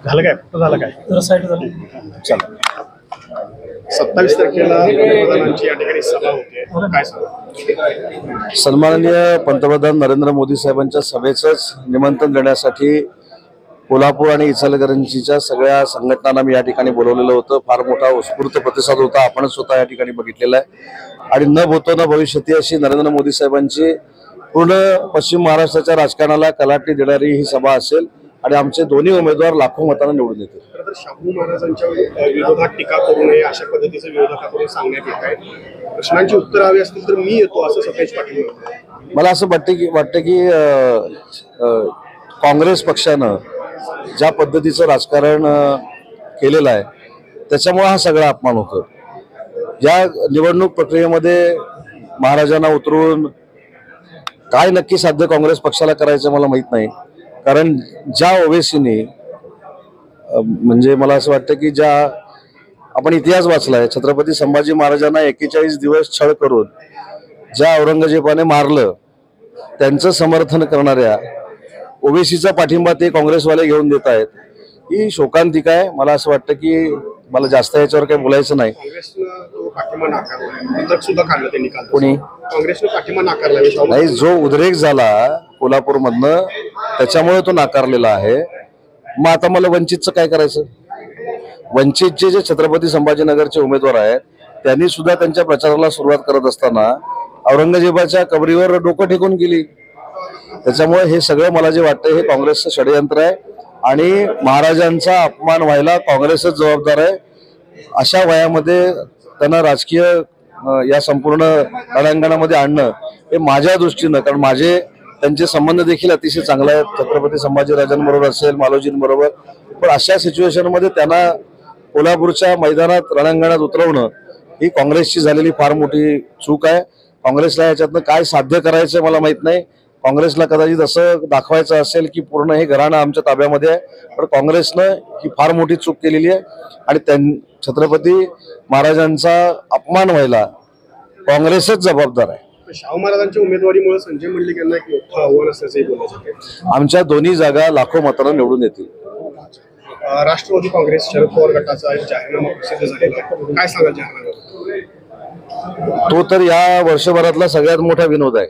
झालं काय फक्त झालं काय जरा साईड झालं. चला 27 तारखेला पंतप्रधानांची या ठिकाणी सभा होते काय सांगा? सन्माननीय पंतप्रधान नरेंद्र मोदी साहेबांच्या सभेचंच निमंत्रण देण्यासाठी कोल्हापूर आणि इचलकरंजीच्या सगळ्या संघटनांना मी या ठिकाणी बोलवलेलं होतं. फार मोठा उत्स्फूर्त प्रतिसाद होता. आपण स्वतः या ठिकाणी बघितलेला आहे आणि न भूतो न भविष्यती अशी नरेंद्र मोदी साहेबांची पूर्ण पश्चिम महाराष्ट्राच्या राजकारणाला कलाटणी देणारी ही सभा असेल आणि आमचे दोन्ही उमेदवार लाखो मतांना निवडून येतील. खरं तर शाहू महाराजांच्या विरोधात टीका करू नये अशा पद्धतीचं विरोधकाकडून सांगण्यात येत आहे. प्रश्नांची उत्तर हवी असतील तर मी येतो असं सतेज पाटील म्हणतात. मला असं वाटतं की काँग्रेस पक्षानं ज्या पद्धतीचं राजकारण केलेलं आहे त्याच्यामुळे हा सगळा अपमान होतो. या निवडणूक प्रक्रियेमध्ये महाराजांना उतरून काय नक्की साध्य काँग्रेस पक्षाला करायचं मला माहीत नाही. कारण ज्या ओवेसीने म्हणजे मला असं वाटतं की ज्या आपण इतिहास वाचलाय, छत्रपती संभाजी महाराजांना 41 दिवस छळ करून ज्या औरंगजेबाने मारलं त्यांचं समर्थन करणाऱ्या ओवेसीचा पाठिंबा ते काँग्रेसवाले घेऊन देत आहेत. ही शोकांतिका आहे. मला असं वाटतं की मला जास्त याच्यावर काही बोलायचं नाही. काँग्रेसनं तो पाठिंबा नाकारला, पत्रक सुद्धा काढलं त्यांनी काल. कोणी? काँग्रेसनं पाठिंबा नाकारला नाही. जो उद्रेक झाला कोल्हापूरमधनं त्याच्यामुळे तो नाकारलेला आहे. मग आता मला वंचितचं काय करायचं? वंचितचे जे छत्रपती संभाजीनगरचे उमेदवार आहेत त्यांनी सुद्धा त्यांच्या प्रचाराला सुरुवात करत असताना औरंगजेबाच्या कबरीवर डोकं टेकून गेली. त्याच्यामुळे हे सगळं मला जे वाटतं हे काँग्रेसचं षडयंत्र आहे आणि महाराजांचा अपमान व्हायला काँग्रेसच जबाबदार आहे. अशा वयामध्ये त्यांना राजकीय या संपूर्ण रणांगणामध्ये आणणं हे माझ्या दृष्टीनं, कारण माझे त्यांचे संबंध देखील अतिशय चांगले आहेत छत्रपती संभाजीराजांबरोबर असेल, मालोजींबरोबर, पण अशा सिच्युएशनमध्ये त्यांना कोल्हापूरच्या मैदानात रणांगणात उतरवणं ही काँग्रेसची झालेली फार मोठी चूक आहे. काँग्रेसला याच्यातनं काय साध्य करायचं मला माहीत नाही. काँग्रेसला कदाचित असं दाखवायचं असेल की पूर्ण हे घराणं आमच्या ताब्यामध्ये आहे, पण काँग्रेसनं ही फार मोठी चूक केलेली आहे आणि छत्रपती महाराजांचा अपमान व्हायला काँग्रेसच जबाबदार आहे. शाहू महाराजांच्या उमेदवारीमुळे संजय मंडलिक यांना एक मोठं आव्हान असल्याचंही बोललं जाते. आमच्या दोन्ही जागा लाखो मतांना निवडून येतील. राष्ट्रवादी काँग्रेस शरद पवार गटाचा एक जाहीरनामा प्रसिद्ध झालेला आहे. काय सांगाल जाहीरनाम्याबद्दल? तो तर या वर्षभरातला सगळ्यात मोठा विनोद आहे.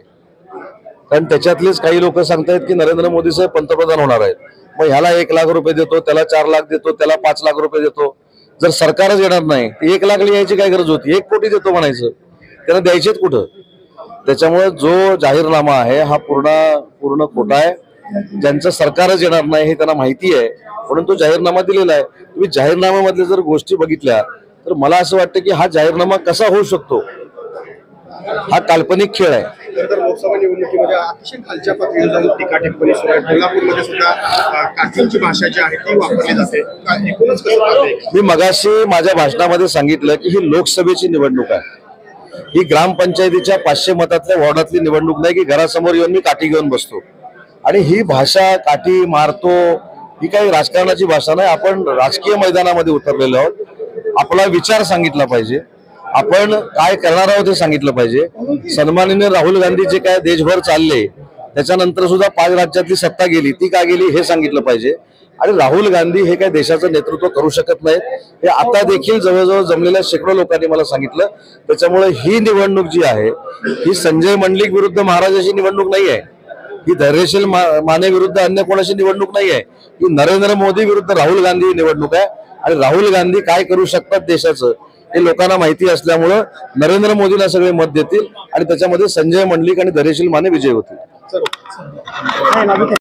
कारण त्याच्यातलेच काही लोक सांगतायत की नरेंद्र मोदी साहेब पंतप्रधान होणार आहेत. मग ह्याला 1 लाख रुपये देतो, त्याला 4 लाख देतो, त्याला 5 लाख रुपये देतो. जर सरकारच येणार नाही 1 लाख यायची काय गरज होती? 1 कोटी देतो म्हणायचं, त्यांना द्यायचेत कुठं? त्याच्यामुळे जो जाहीरनामा आहे हा पूर्ण खोटा आहे. ज्यांचं सरकारच येणार नाही हे त्यांना माहिती आहे म्हणून तो जाहीरनामा दिलेला आहे. तुम्ही जाहीरनाम्यामधल्या जर गोष्टी बघितल्या तर मला असं वाटतं की हा जाहीरनामा कसा होऊ शकतो? हा काल्पनिक खेळ आहे. तर लोकसभा निवडणुकीमध्ये अतिशय खालच्या पातळीवर जाऊन टीका टिप्पणी सुरू आहे. कोल्हापूरमध्ये सुद्धा काठींची भाषा जी आहे ती वापरली जाते. एकूणच कसं पाहते? मी मगाशी माझ्या भाषणामध्ये सांगितलं की ही लोकसभेची निवडणूक आहे. ही ग्रामपंचायतीच्या 500 मतातल्या वॉर्डातली निवडणूक नाही की घरासमोर येऊन मी काठी घेऊन बसतो. आणि ही भाषा काठी मारतो ही काही राजकारणाची भाषा नाही. आपण राजकीय मैदानामध्ये उतरलेलो आहोत. आपला विचार सांगितला पाहिजे, आपण काय करणार आहोत हे सांगितलं पाहिजे. सन्माननीय राहुल गांधी जे काय देशभर चालले त्याच्यानंतर सुद्धा 5 राज्यातली सत्ता गेली, ती का गेली हे सांगितलं पाहिजे. आणि राहुल गांधी हे काय देशाचं नेतृत्व करू शकत नाहीत हे आता देखील जवळजवळ जमलेल्या शेकडो लोकांनी मला सांगितलं. त्याच्यामुळे ही निवडणूक जी आहे ही संजय मंडलिक विरुद्ध महाराजाची निवडणूक नाही आहे. ही धैर्यशील माने विरुद्ध अन्य कोणाची निवडणूक नाही आहे. ही नरेंद्र मोदी विरुद्ध राहुल गांधी निवडणूक आहे. आणि राहुल गांधी काय करू शकतात देशाचं हे लोकांना माहिती असल्यामुळं नरेंद्र मोदीला सगळे मत देतील आणि त्याच्यामध्ये संजय मंडलिक आणि धैर्यशील माने विजय होतील.